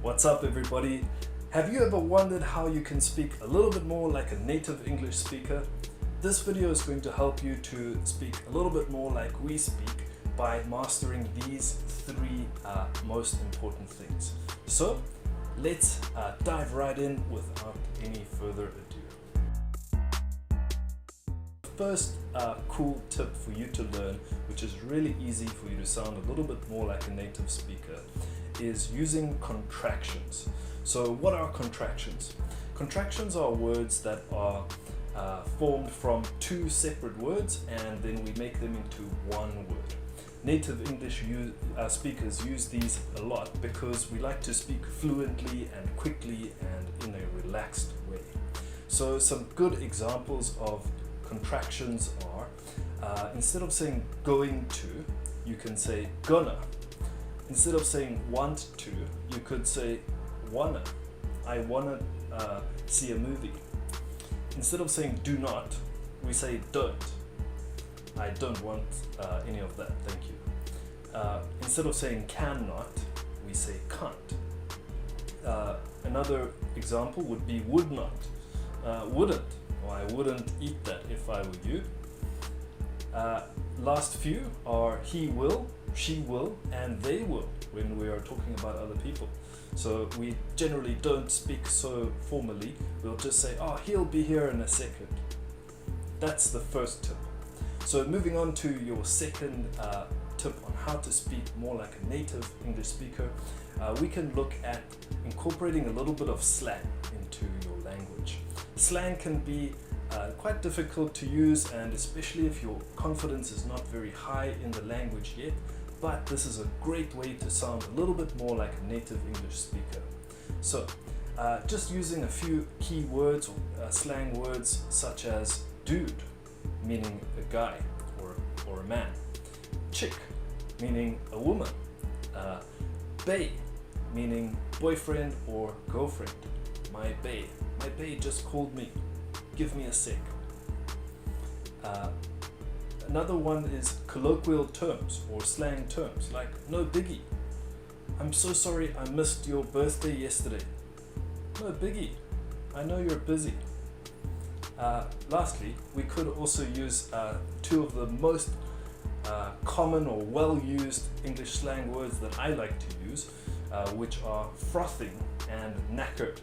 What's up, everybody? Have you ever wondered how you can speak a little bit more like a native English speaker? This video is going to help you to speak a little bit more like we speak by mastering these three most important things. So let's dive right in without any further ado. First cool tip for you to learn, which is really easy for you to sound a little bit more like a native speaker, is using contractions. So what are contractions? Contractions are words that are formed from two separate words and then we make them into one word. Native English speakers use these a lot because we like to speak fluently and quickly and in a relaxed way. So some good examples of contractions are, instead of saying going to, you can say gonna. Instead of saying want to, you could say wanna. I wanna see a movie. Instead of saying do not, we say don't. I don't want any of that, thank you. Instead of saying cannot, we say can't. Another example would be would not. Wouldn't, or I wouldn't eat that if I were you. Last few are he will, she will, and they will when we are talking about other people. So we generally don't speak so formally. We'll just say, oh, he'll be here in a second. That's the first tip. So moving on to your second tip on how to speak more like a native English speaker, we can look at incorporating a little bit of slang into your language. Slang can be quite difficult to use, and especially if your confidence is not very high in the language yet, but this is a great way to sound a little bit more like a native English speaker. So just using a few key words or slang words such as dude, meaning a guy or a man, chick, meaning a woman, bae, meaning boyfriend or girlfriend. My bae just called me, give me a sec. Another one is colloquial terms or slang terms like no biggie. I'm so sorry I missed your birthday yesterday. No biggie, I know you're busy. Lastly, we could also use two of the most common or well-used English slang words that I like to use, which are frothing and knackered.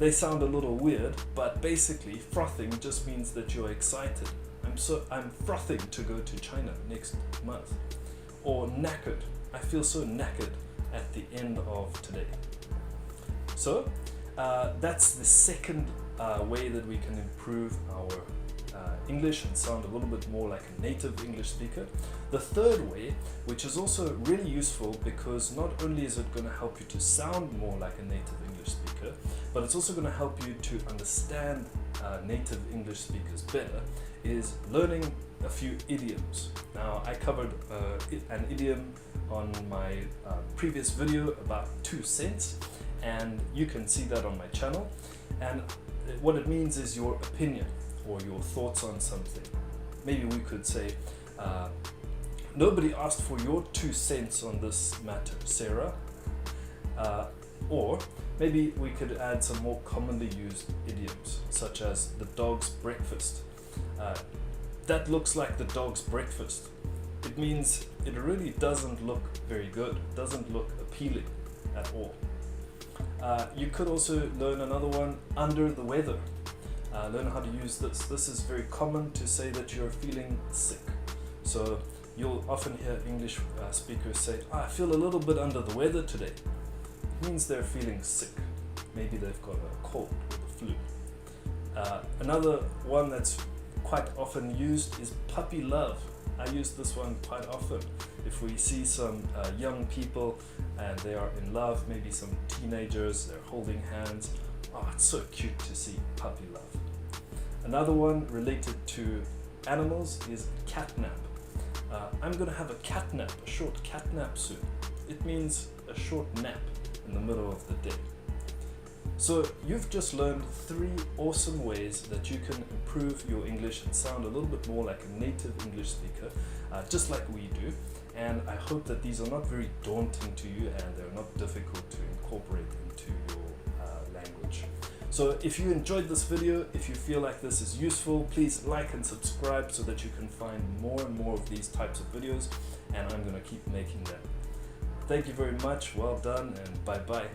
They sound a little weird, but basically frothing just means that you're excited. I'm frothing to go to China next month. Or knackered, I feel so knackered at the end of today. So that's the second way that we can improve our English and sound a little bit more like a native English speaker. The third way, which is also really useful because not only is it going to help you to sound more like a native English speaker, but it's also going to help you to understand native English speakers better, is learning a few idioms. Now, I covered an idiom on my previous video about 2 cents, and you can see that on my channel. And what it means is your opinion or your thoughts on something. Maybe we could say, nobody asked for your 2 cents on this matter, Sarah. Or maybe we could add some more commonly used idioms, such as the dog's breakfast. That looks like the dog's breakfast. It means it really doesn't look very good, doesn't look appealing at all. You could also learn another one, under the weather. Learn how to use this. This is very common to say that you're feeling sick. So you'll often hear English speakers say, I feel a little bit under the weather today. It means they're feeling sick. Maybe they've got a cold or the flu. Another one that's quite often used is puppy love. I use this one quite often. If we see some young people and they are in love, maybe some teenagers, they're holding hands. Oh, it's so cute to see puppy love. Another one related to animals is catnap. I'm gonna have a catnap, a short catnap soon. It means a short nap in the middle of the day. So you've just learned 3 awesome ways that you can improve your English and sound a little bit more like a native English speaker, just like we do. And I hope that these are not very daunting to you and they're not difficult to incorporate So if you enjoyed this video, if you feel like this is useful, please like and subscribe so that you can find more and more of these types of videos, and I'm going to keep making them. Thank you very much, well done, and bye bye.